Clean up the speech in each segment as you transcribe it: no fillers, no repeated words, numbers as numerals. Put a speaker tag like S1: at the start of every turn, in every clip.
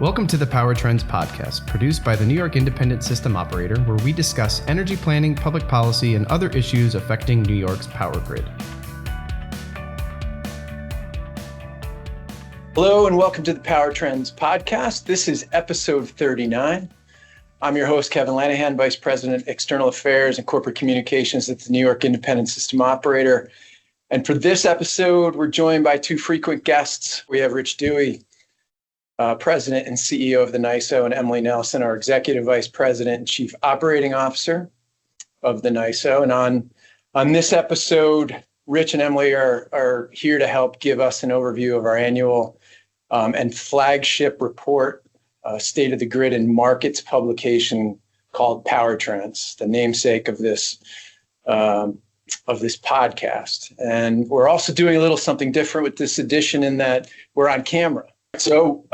S1: Welcome to the Power Trends podcast, produced by the New York Independent System Operator, where we discuss energy planning, public policy, and other issues affecting New York's power grid.
S2: Hello, and welcome to the Power Trends podcast. This is episode 39. I'm your host, Kevin Lanahan, Vice President, External Affairs and Corporate Communications at the New York Independent System Operator. And for this episode, we're joined by two frequent guests. We have Rich Dewey, President and CEO of the NYISO, and Emilie Nelson, our Executive Vice President and Chief Operating Officer of the NYISO. And on this episode, Rich and Emilie are here to help give us an overview of our annual and flagship report, State of the Grid and Markets publication called Power Trends, the namesake of this podcast. And we're also doing a little something different with this edition in that we're on camera. So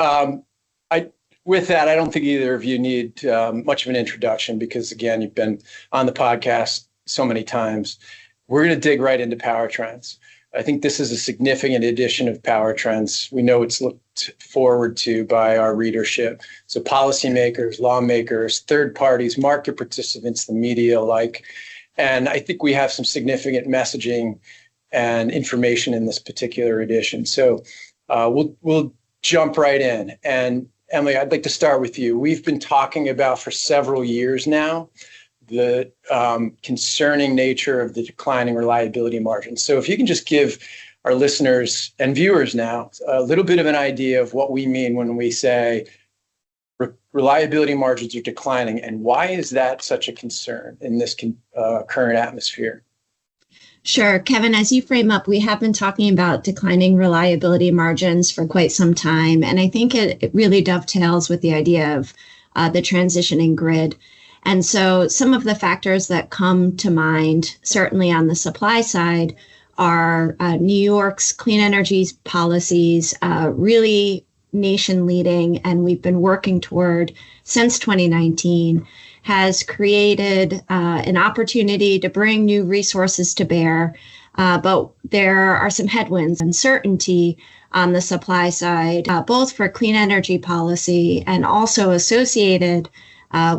S2: with that, I don't think either of you need much of an introduction because, again, you've been on the podcast so many times. We're going to dig right into Power Trends. I think this is a significant edition of Power Trends. We know it's looked forward to by our readership. So policymakers, lawmakers, third parties, market participants, the media alike. And I think we have some significant messaging and information in this particular edition. So we'll jump right in. And Emilie, I'd like to start with you. We've been talking about for several years now the concerning nature of the declining reliability margin. So if you can just give our listeners and viewers now a little bit of an idea of what we mean when we say reliability margins are declining, and why is that such a concern in this current atmosphere?
S3: Sure. Kevin, as you frame up, we have been talking about declining reliability margins for quite some time. And I think it really dovetails with the idea of the transitioning grid. And so some of the factors that come to mind, certainly on the supply side, are New York's clean energy policies, really nation leading, and we've been working toward since 2019, has created an opportunity to bring new resources to bear. But there are some headwinds, uncertainty on the supply side, both for clean energy policy and also associated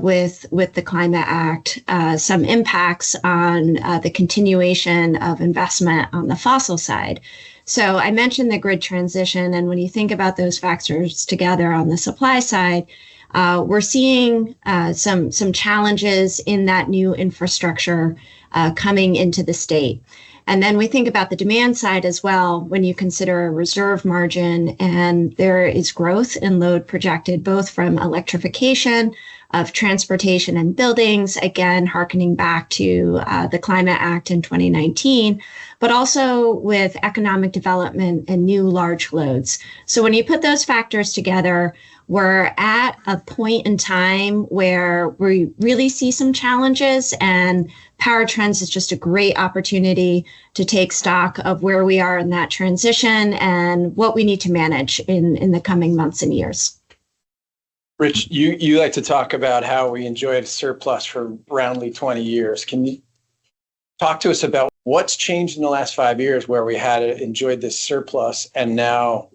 S3: with the Climate Act, some impacts on the continuation of investment on the fossil side. So I mentioned the grid transition, and when you think about those factors together on the supply side, we're seeing some challenges in that new infrastructure coming into the state. And then we think about the demand side as well when you consider a reserve margin, and there is growth in load projected both from electrification of transportation and buildings, again, hearkening back to the Climate Act in 2019, but also with economic development and new large loads. So when you put those factors together, we're at a point in time where we really see some challenges, and Power Trends is just a great opportunity to take stock of where we are in that transition and what we need to manage in the coming months and years.
S2: Rich, you like to talk about how we enjoyed a surplus for roundly 20 years. Can you talk to us about what's changed in the last 5 years where we had enjoyed this surplus and now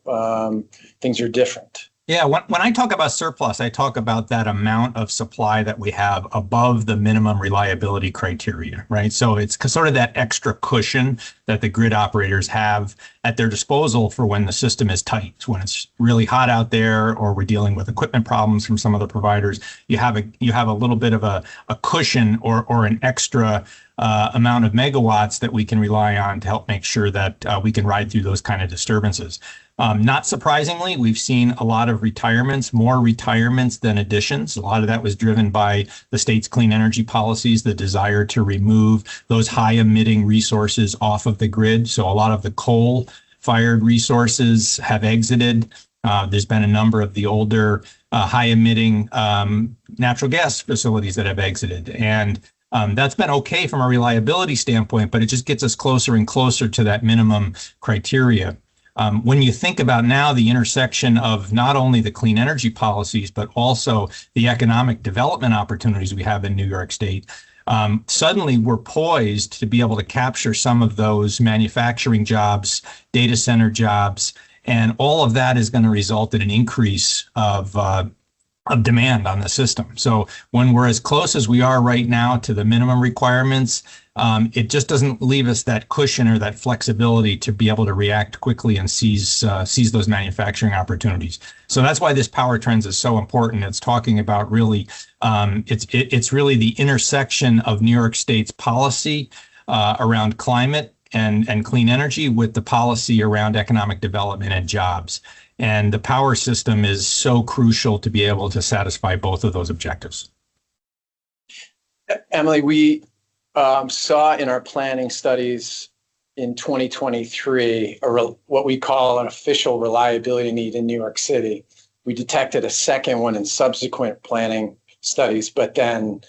S2: things are different?
S4: Yeah, when I talk about surplus, I talk about that amount of supply that we have above the minimum reliability criteria, right? So it's sort of that extra cushion that the grid operators have at their disposal for when the system is tight, when it's really hot out there, or we're dealing with equipment problems from some of the providers. You have a little bit of a cushion or an extra amount of megawatts that we can rely on to help make sure that we can ride through those kind of disturbances. Not surprisingly, we've seen a lot of retirements, more retirements than additions. A lot of that was driven by the state's clean energy policies, the desire to remove those high emitting resources off of the grid. So a lot of the coal-fired resources have exited. There's been a number of the older high emitting natural gas facilities that have exited. And that's been okay from a reliability standpoint, but it just gets us closer and closer to that minimum criteria. When you think about now the intersection of not only the clean energy policies, but also the economic development opportunities we have in New York State, suddenly we're poised to be able to capture some of those manufacturing jobs, data center jobs, And all of that is going to result in an increase of demand on the system. So when we're as close as we are right now to the minimum requirements, it just doesn't leave us that cushion or that flexibility to be able to react quickly and seize those manufacturing opportunities. So that's why this power trends is so important. It's talking about really, it's really the intersection of New York State's policy around climate and clean energy with the policy around economic development and jobs. And the power system is so crucial to be able to satisfy both of those objectives.
S2: Emilie, we saw in our planning studies in 2023 what we call an official reliability need in New York City. We detected a second one in subsequent planning studies, but then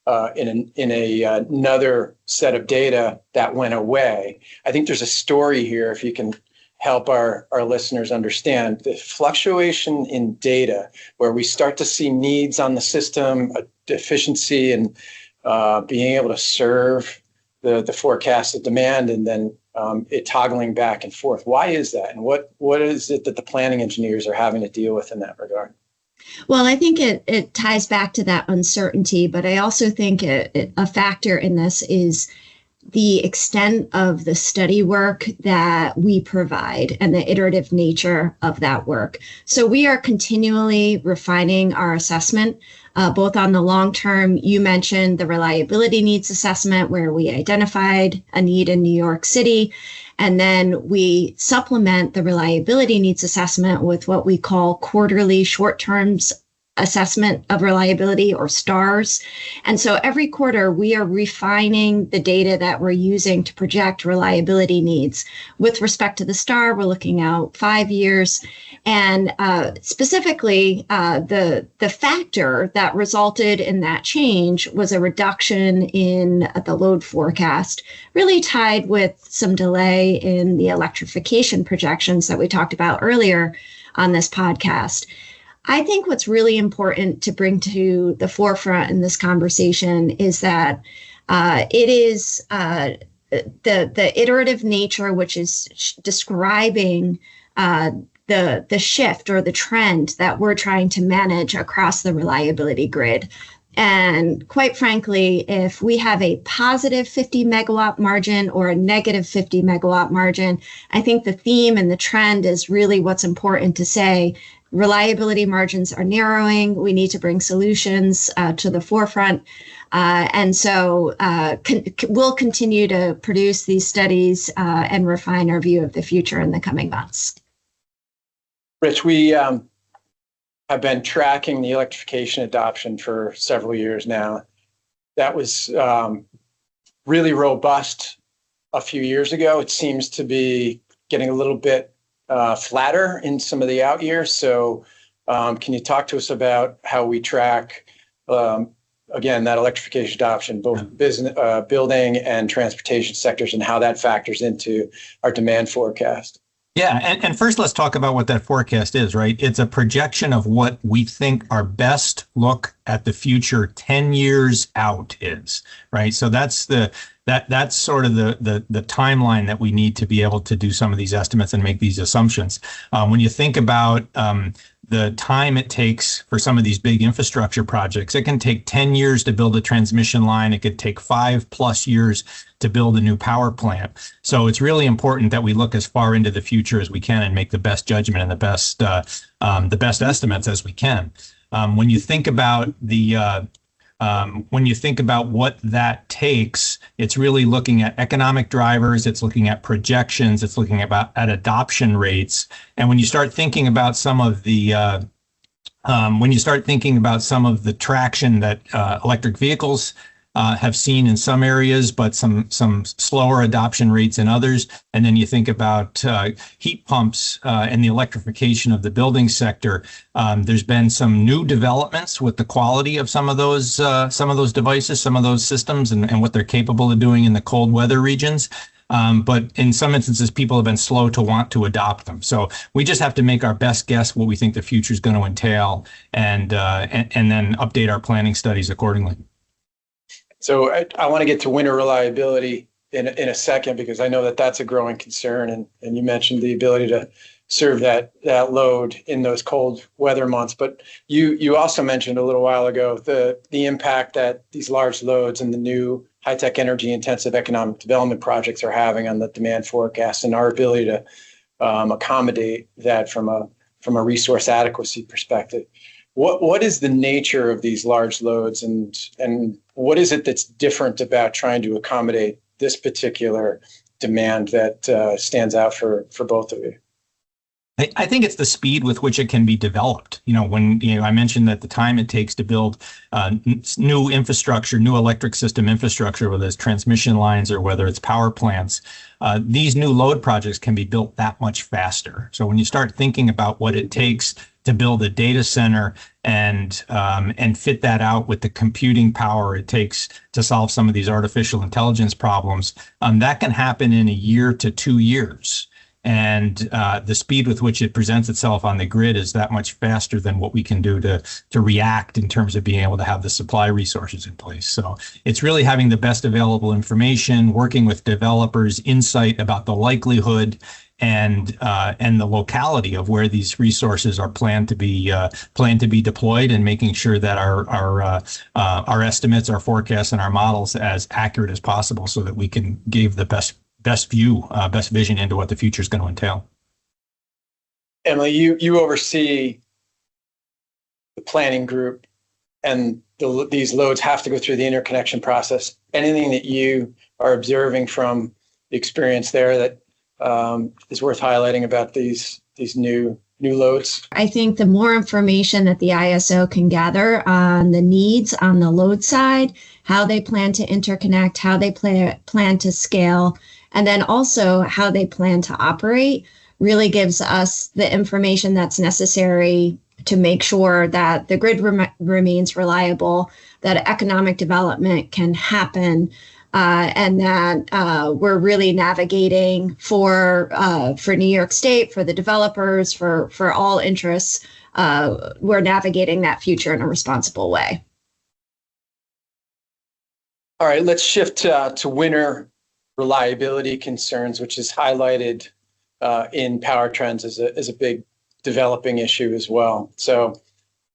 S2: another set of data that went away. I think there's a story here, if you can help our listeners understand the fluctuation in data where we start to see needs on the system, a deficiency in being able to serve the forecasted demand, and then it toggling back and forth. Why is that? And what is it that the planning engineers are having to deal with in that regard?
S3: Well, I think it ties back to that uncertainty, but I also think a factor in this is the extent of the study work that we provide and the iterative nature of that work. So we are continually refining our assessment, both on the long term. You mentioned the reliability needs assessment, where we identified a need in New York City. And then we supplement the reliability needs assessment with what we call quarterly short-term assessment of reliability, or STARS. And so every quarter we are refining the data that we're using to project reliability needs. With respect to the STAR, we're looking out 5 years. And specifically, the factor that resulted in that change was a reduction in the load forecast, really tied with some delay in the electrification projections that we talked about earlier on this podcast. I think what's really important to bring to the forefront in this conversation is that it is the iterative nature, which is describing the shift or the trend that we're trying to manage across the reliability grid. And quite frankly, if we have a positive 50 megawatt margin or a negative 50 megawatt margin, I think the theme and the trend is really what's important to say. Reliability margins are narrowing. We need to bring solutions to the forefront. And so we'll continue to produce these studies and refine our view of the future in the coming months.
S2: Rich, we have been tracking the electrification adoption for several years now. That was really robust a few years ago. It seems to be getting a little bit flatter in some of the out years. So can you talk to us about how we track, again, that electrification adoption, both business, building and transportation sectors, and how that factors into our demand forecast?
S4: Yeah, and first let's talk about what that forecast is, right? It's a projection of what we think our best look at the future 10 years out is, right? So that's sort of the timeline that we need to be able to do some of these estimates and make these assumptions. When you think about the time it takes for some of these big infrastructure projects, it can take 10 years to build a transmission line. It could take 5+ years to build a new power plant. So it's really important that we look as far into the future as we can and make the best judgment and the best estimates as we can. When you think about what that takes, it's really looking at economic drivers, it's looking at projections, it's looking at adoption rates. And when you start thinking about some of the traction that electric vehicles have seen in some areas, but some slower adoption rates in others. And then you think about heat pumps and the electrification of the building sector. There's been some new developments with the quality of some of those devices, some of those systems, and what they're capable of doing in the cold weather regions. But in some instances, people have been slow to want to adopt them. So we just have to make our best guess what we think the future is going to entail, and then update our planning studies accordingly.
S2: So I want to get to winter reliability in a second, because I know that that's a growing concern. And you mentioned the ability to serve that load in those cold weather months. But you also mentioned a little while ago the impact that these large loads and the new high-tech energy intensive economic development projects are having on the demand forecast and our ability to accommodate that from a resource adequacy perspective. What is the nature of these large loads, and what is it that's different about trying to accommodate this particular demand that stands out for both of you?
S4: I think it's the speed with which it can be developed. When I mentioned that the time it takes to build new infrastructure, new electric system infrastructure, whether it's transmission lines or whether it's power plants, these new load projects can be built that much faster. So when you start thinking about what it takes to build a data center and fit that out with the computing power it takes to solve some of these artificial intelligence problems, that can happen in a year to 2 years. And the speed with which it presents itself on the grid is that much faster than what we can do to react in terms of being able to have the supply resources in place. So it's really having the best available information, working with developers, insight about the likelihood and the locality of where these resources are planned to be deployed, and making sure that our estimates, our forecasts, and our models as accurate as possible, so that we can give the best vision into what the future is going to entail.
S2: Emilie, you oversee the planning group, and these loads have to go through the interconnection process. Anything that you are observing from the experience there that is worth highlighting about these new loads?
S3: I think the more information that the ISO can gather on the needs on the load side, how they plan to interconnect, how they plan to scale, and then also how they plan to operate, really gives us the information that's necessary to make sure that the grid remains reliable, that economic development can happen, and that we're really navigating for New York State, for the developers, for all interests. We're navigating that future in a responsible way.
S2: All right, let's shift to winter reliability concerns, which is highlighted in power trends as a big developing issue as well. So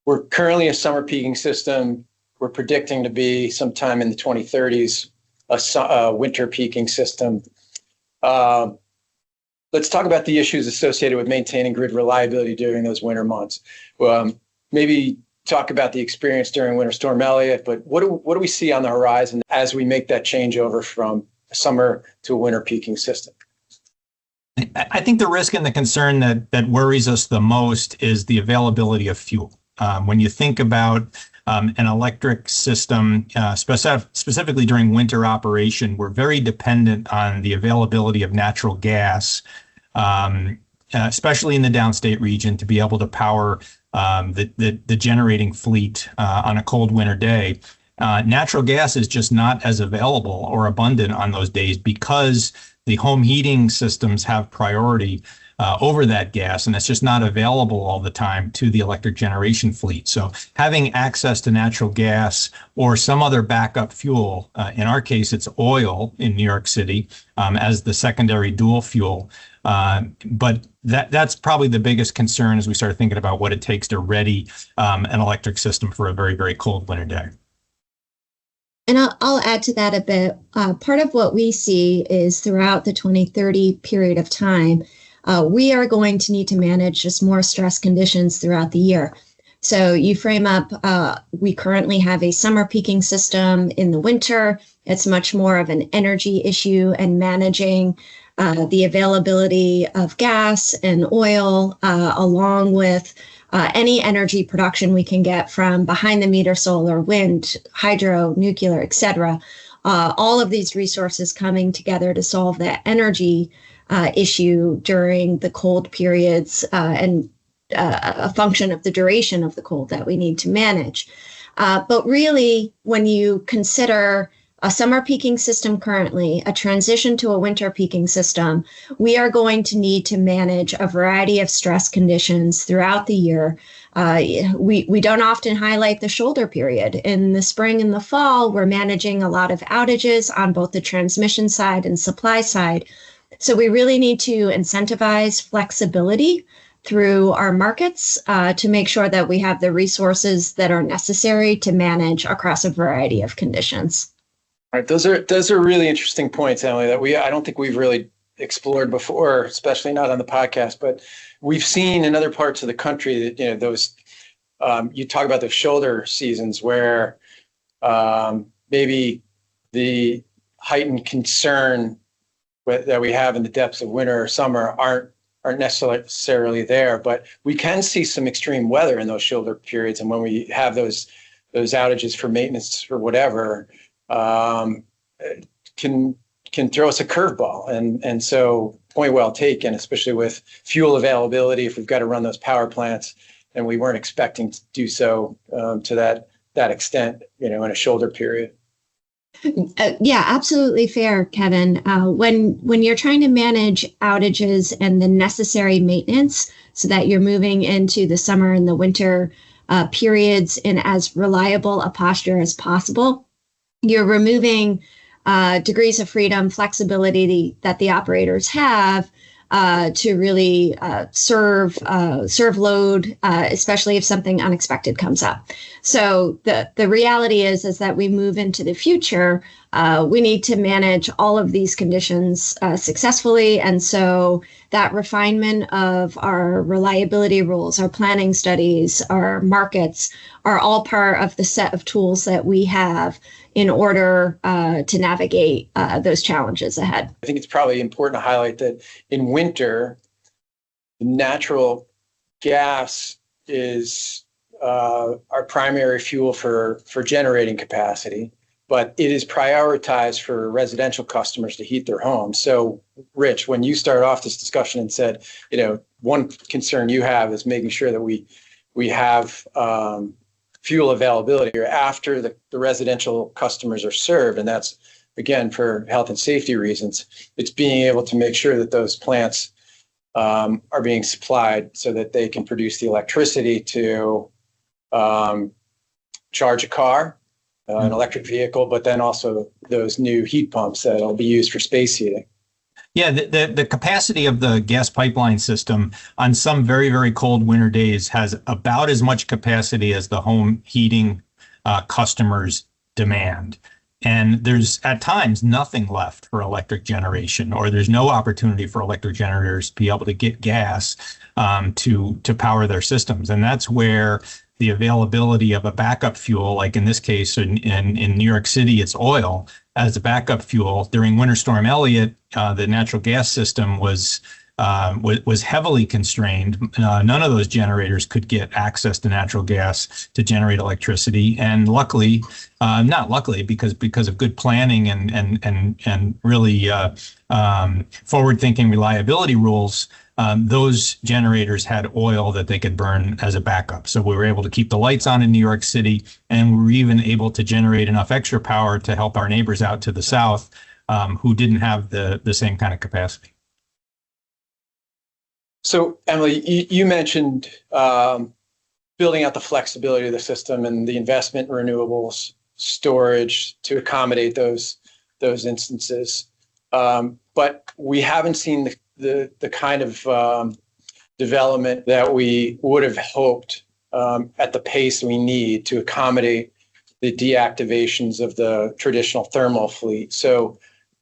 S2: we're currently a summer peaking system. We're predicting to be sometime in the 2030s a winter peaking system. Let's talk about the issues associated with maintaining grid reliability during those winter months. Maybe talk about the experience during Winter Storm Elliott, but what do we see on the horizon as we make that changeover from a summer to a winter peaking system?
S4: I think the risk and the concern that worries us the most is the availability of fuel. When you think about an electric system, specifically during winter operation, we're very dependent on the availability of natural gas, especially in the downstate region, to be able to power the generating fleet on a cold winter day. Natural gas is just not as available or abundant on those days because the home heating systems have priority over that gas, and it's just not available all the time to the electric generation fleet. So having access to natural gas or some other backup fuel, in our case, it's oil in New York City as the secondary dual fuel. But that's probably the biggest concern as we start thinking about what it takes to ready an electric system for a very, very cold winter day.
S3: And I'll add to that a bit. Part of what we see is throughout the 2030 period of time, we are going to need to manage just more stress conditions throughout the year. So you frame up, we currently have a summer peaking system in the winter. It's much more of an energy issue and managing the availability of gas and oil, along with any energy production we can get from behind the meter solar, wind, hydro, nuclear, et cetera. All of these resources coming together to solve that energy issue during the cold periods and a function of the duration of the cold that we need to manage. But really, when you consider a summer peaking system currently, a transition to a winter peaking system, we are going to need to manage a variety of stress conditions throughout the year. We don't often highlight the shoulder period. In the spring and the fall, we're managing a lot of outages on both the transmission side and supply side. So we really need to incentivize flexibility through our markets to make sure that we have the resources that are necessary to manage across a variety of conditions.
S2: All right, those are really interesting points, Emily, that I don't think we've really explored before, especially not on the podcast. But we've seen in other parts of the country that those you talk about those shoulder seasons where maybe the heightened concern that we have in the depths of winter or summer aren't necessarily there, but we can see some extreme weather in those shoulder periods, and when we have those outages for maintenance or whatever, can throw us a curveball. And so, point well taken, especially with fuel availability. If we've got to run those power plants, and we weren't expecting to do so to that extent, in a shoulder period.
S3: Yeah, absolutely fair, Kevin. When you're trying to manage outages and the necessary maintenance so that you're moving into the summer and the winter periods in as reliable a posture as possible, you're removing degrees of freedom, flexibility that the operators have to really serve load, especially if something unexpected comes up. So the reality is that we move into the future, we need to manage all of these conditions successfully. And so that refinement of our reliability rules, our planning studies, our markets are all part of the set of tools that we have in order to navigate those challenges ahead.
S2: I think it's probably important to highlight that in winter, natural gas is our primary fuel for generating capacity, but it is prioritized for residential customers to heat their homes. So, Rich, when you started off this discussion and said, one concern you have is making sure that we have fuel availability or after the residential customers are served, and that's, again, for health and safety reasons, it's being able to make sure that those plants are being supplied so that they can produce the electricity to charge a car, an electric vehicle, but then also those new heat pumps that'll be used for space heating.
S4: Yeah, the capacity of the gas pipeline system on some very, very cold winter days has about as much capacity as the home heating customers demand. And there's at times nothing left for electric generation, or there's no opportunity for electric generators to be able to get gas to power their systems. And that's where the availability of a backup fuel, like in this case in New York City, it's oil as a backup fuel. During Winter Storm Elliott, the natural gas system was heavily constrained. None of those generators could get access to natural gas to generate electricity. And luckily, not luckily, because of good planning and really forward-thinking reliability rules, those generators had oil that they could burn as a backup. So we were able to keep the lights on in New York City, and we were even able to generate enough extra power to help our neighbors out to the south who didn't have the same kind of capacity.
S2: So, Emily, you mentioned building out the flexibility of the system and the investment in renewables, storage to accommodate those instances. But we haven't seen the kind of development that we would have hoped at the pace we need to accommodate the deactivations of the traditional thermal fleet. So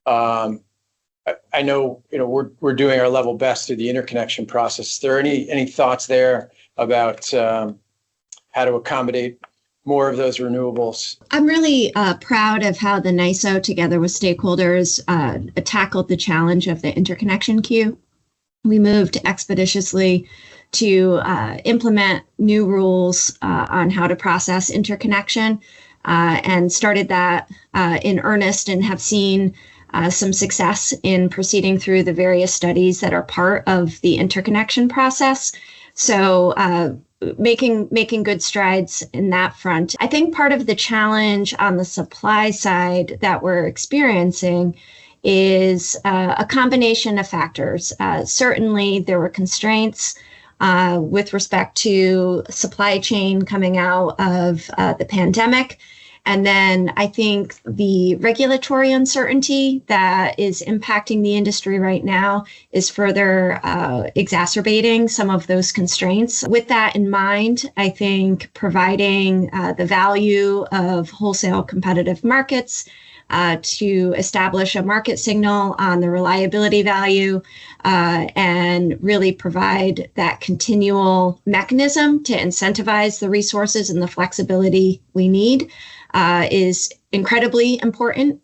S2: I know we're doing our level best through the interconnection process. Is there any thoughts there about how to accommodate more of those renewables?
S3: I'm really proud of how the NYISO, together with stakeholders, tackled the challenge of the interconnection queue. We moved expeditiously to implement new rules on how to process interconnection and started that in earnest and have seen some success in proceeding through the various studies that are part of the interconnection process. So making good strides in that front. I think part of the challenge on the supply side that we're experiencing is a combination of factors. Certainly, there were constraints with respect to supply chain coming out of the pandemic. And then I think the regulatory uncertainty that is impacting the industry right now is further exacerbating some of those constraints. With that in mind, I think providing the value of wholesale competitive markets to establish a market signal on the reliability value and really provide that continual mechanism to incentivize the resources and the flexibility we need is incredibly important,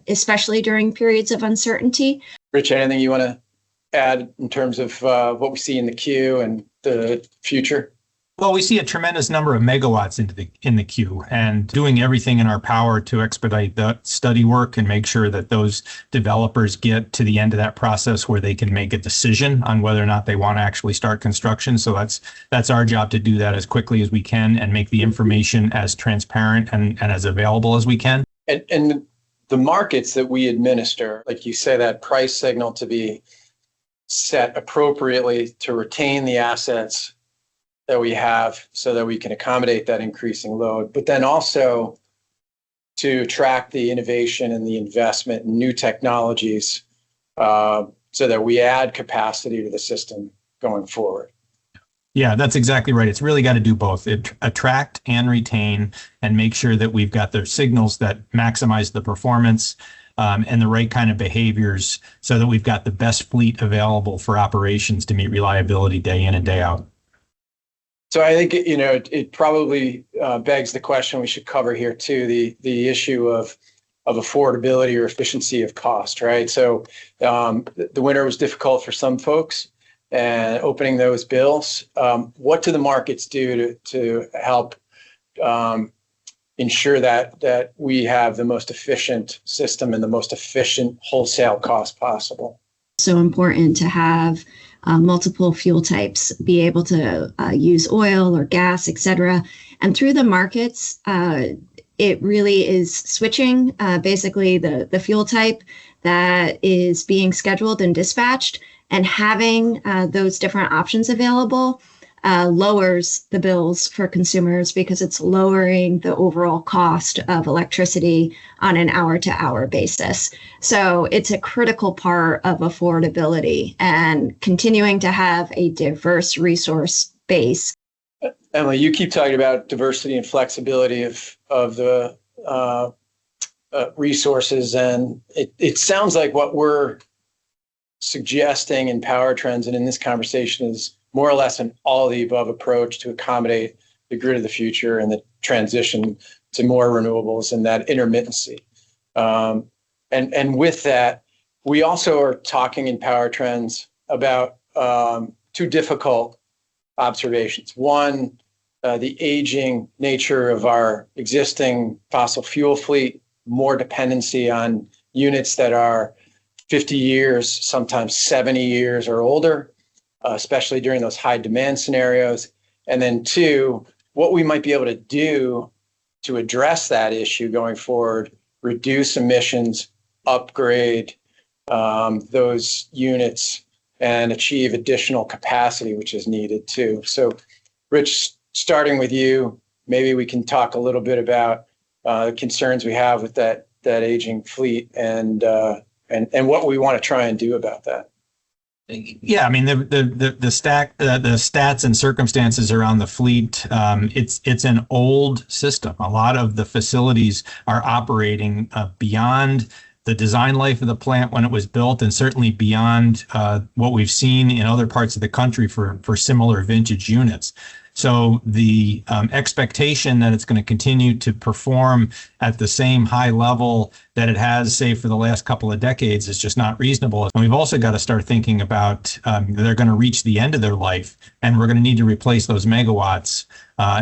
S3: especially during periods of uncertainty.
S2: Rich, anything you want to add in terms of what we see in the queue and the future?
S4: Well, we see a tremendous number of megawatts in the queue, and doing everything in our power to expedite the study work and make sure that those developers get to the end of that process where they can make a decision on whether or not they want to actually start construction. So that's our job, to do that as quickly as we can and make the information as transparent and as available as we can.
S2: And the markets that we administer, like you say, that price signal to be set appropriately to retain the assets that we have so that we can accommodate that increasing load, but then also to track the innovation and the investment in new technologies so that we add capacity to the system going forward.
S4: Yeah, that's exactly right. It's really got to do both. Attract and retain and make sure that we've got the signals that maximize the performance and the right kind of behaviors so that we've got the best fleet available for operations to meet reliability day in and day out.
S2: So I think, it probably begs the question we should cover here too, the issue of affordability or efficiency of cost, right? So the winter was difficult for some folks, and opening those bills. What do the markets do to help ensure that we have the most efficient system and the most efficient wholesale cost possible?
S3: So important to have multiple fuel types, be able to use oil or gas, et cetera. And through the markets, it really is switching basically the fuel type that is being scheduled and dispatched, and having those different options available lowers the bills for consumers because it's lowering the overall cost of electricity on an hour-to-hour basis. So it's a critical part of affordability and continuing to have a diverse resource base.
S2: Emilie, you keep talking about diversity and flexibility of the resources, and it sounds like what we're suggesting in Power Trends and in this conversation is more or less an all-of-the-above approach to accommodate the grid of the future and the transition to more renewables and that intermittency. And with that, we also are talking in Power Trends about two difficult observations. One, the aging nature of our existing fossil fuel fleet, more dependency on units that are 50 years, sometimes 70 years or older, especially during those high demand scenarios. And then two, what we might be able to do to address that issue going forward, reduce emissions, upgrade those units, and achieve additional capacity, which is needed too. So, Rich, starting with you, maybe we can talk a little bit about concerns we have with that aging fleet and what we want to try and do about that.
S4: Yeah, I mean the stats and circumstances around the fleet. It's an old system. A lot of the facilities are operating beyond the design life of the plant when it was built, and certainly beyond what we've seen in other parts of the country for similar vintage units. So the expectation that it's going to continue to perform at the same high level that it has, say, for the last couple of decades is just not reasonable. And we've also got to start thinking about they're going to reach the end of their life, and we're going to need to replace those megawatts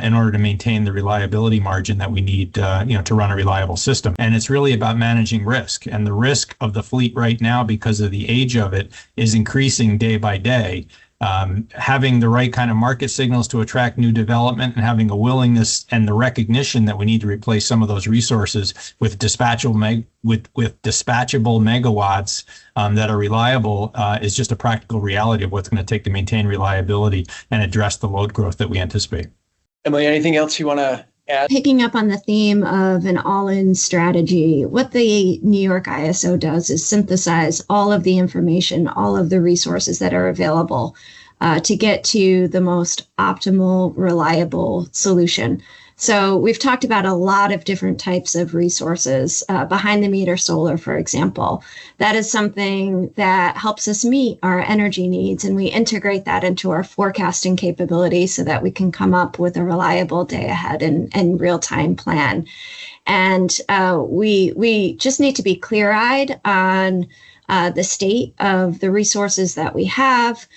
S4: in order to maintain the reliability margin that we need to run a reliable system. And it's really about managing risk. And the risk of the fleet right now, because of the age of it, is increasing day by day. having the right kind of market signals to attract new development, and having a willingness and the recognition that we need to replace some of those resources with dispatchable megawatts that are reliable is just a practical reality of what's going to take to maintain reliability and address the load growth that we anticipate.
S2: Emilie, anything else you want to add?
S3: Picking up on the theme of an all-in strategy, what the New York ISO does is synthesize all of the information, all of the resources that are available to get to the most optimal, reliable solution. So we've talked about a lot of different types of resources, behind the meter solar, for example. That is something that helps us meet our energy needs, and we integrate that into our forecasting capability so that we can come up with a reliable day ahead and real-time plan. And we just need to be clear-eyed on the state of the resources that we have.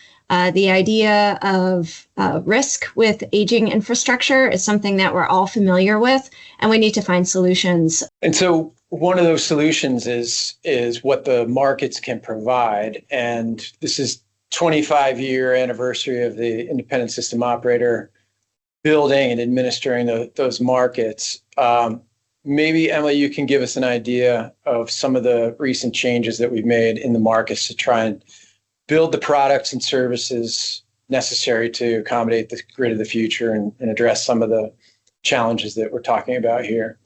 S3: The idea of risk with aging infrastructure is something that we're all familiar with, and we need to find solutions.
S2: And so one of those solutions is what the markets can provide. And this is 25-year anniversary of the independent system operator building and administering those markets. Maybe, Emilie, you can give us an idea of some of the recent changes that we've made in the markets to try and build the products and services necessary to accommodate the grid of the future and address some of the challenges that we're talking about here.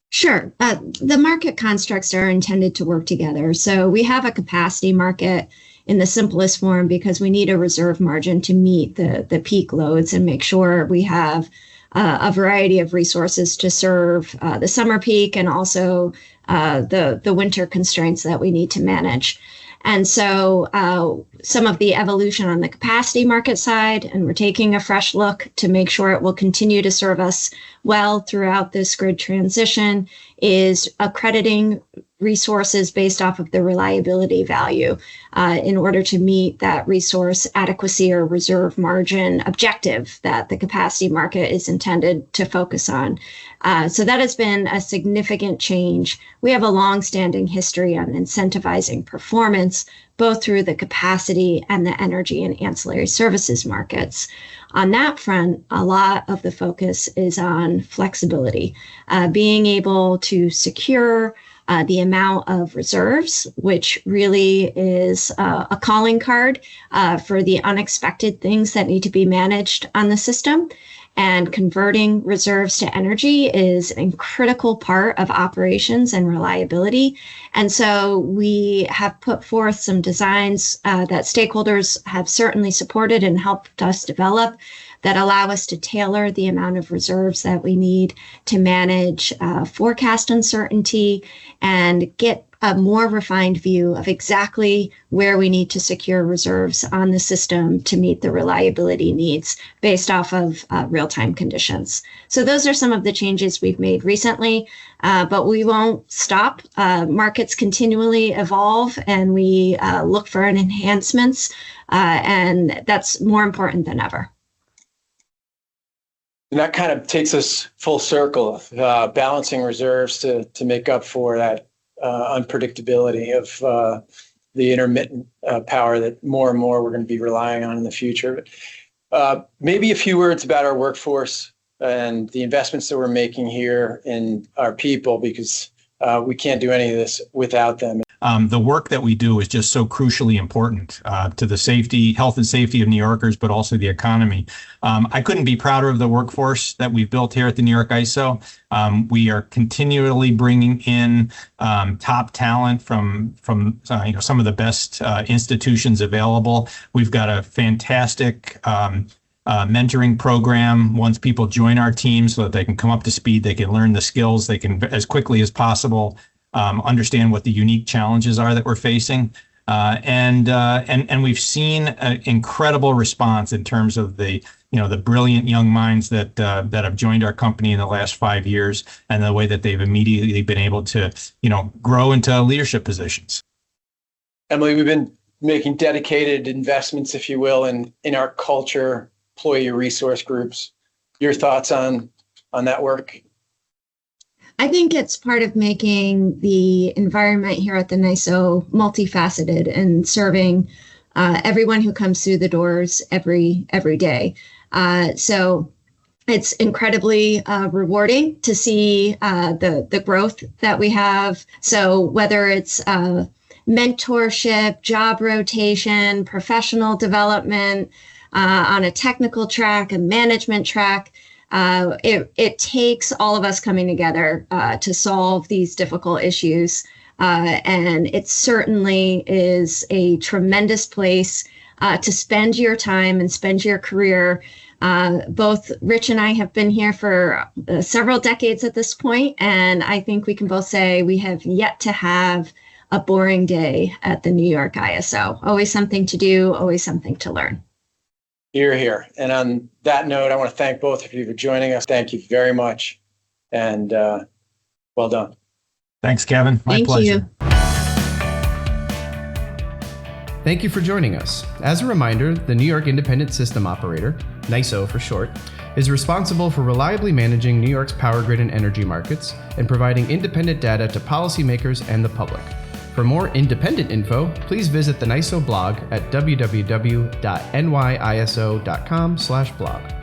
S3: Sure. The market constructs are intended to work together. So we have a capacity market in the simplest form because we need a reserve margin to meet the peak loads and make sure we have a variety of resources to serve the summer peak and also the winter constraints that we need to manage. And so some of the evolution on the capacity market side, and we're taking a fresh look to make sure it will continue to serve us well throughout this grid transition, is accrediting resources based off of the reliability value in order to meet that resource adequacy or reserve margin objective that the capacity market is intended to focus on. So that has been a significant change. We have a long-standing history on incentivizing performance, both through the capacity and the energy and ancillary services markets. On that front, a lot of the focus is on flexibility, being able to secure the amount of reserves, which really is a calling card for the unexpected things that need to be managed on the system. And converting reserves to energy is a critical part of operations and reliability. And so we have put forth some designs that stakeholders have certainly supported and helped us develop that allow us to tailor the amount of reserves that we need to manage forecast uncertainty and get a more refined view of exactly where we need to secure reserves on the system to meet the reliability needs based off of real-time conditions. So those are some of the changes we've made recently, but we won't stop. Markets continually evolve and we look for enhancements, and that's more important than ever.
S2: And that kind of takes us full circle, balancing reserves to make up for that unpredictability of the intermittent power that more and more we're going to be relying on in the future. But maybe a few words about our workforce and the investments that we're making here in our people, because we can't do any of this without them.
S4: The work that we do is just so crucially important to the health and safety of New Yorkers, but also the economy. I couldn't be prouder of the workforce that we've built here at the New York ISO. We are continually bringing in top talent from some of the best institutions available. We've got a fantastic mentoring program once people join our team so that they can come up to speed, they can learn the skills, they can, as quickly as possible, understand what the unique challenges are that we're facing. And we've seen an incredible response in terms of the brilliant young minds that have joined our company in the last 5 years and the way that they've immediately been able to, grow into leadership positions.
S2: Emilie, we've been making dedicated investments, if you will, in our culture, employee resource groups. Your thoughts on that work?
S3: I think it's part of making the environment here at the NYISO multifaceted and serving everyone who comes through the doors every day. So it's incredibly rewarding to see the growth that we have. So whether it's mentorship, job rotation, professional development, on a technical track, a management track, it takes all of us coming together to solve these difficult issues. And it certainly is a tremendous place to spend your time and spend your career. Both Rich and I have been here for several decades at this point, and I think we can both say we have yet to have a boring day at the New York ISO. Always something to do, always something to learn.
S2: Hear, hear. And on that note, I want to thank both of you for joining us. Thank you very much. And well done.
S4: Thanks, Kevin. My pleasure.
S1: Thank you for joining us. As a reminder, the New York Independent System Operator, NYISO for short, is responsible for reliably managing New York's power grid and energy markets and providing independent data to policymakers and the public. For more independent info, please visit the NYISO blog at www.nyiso.com/blog.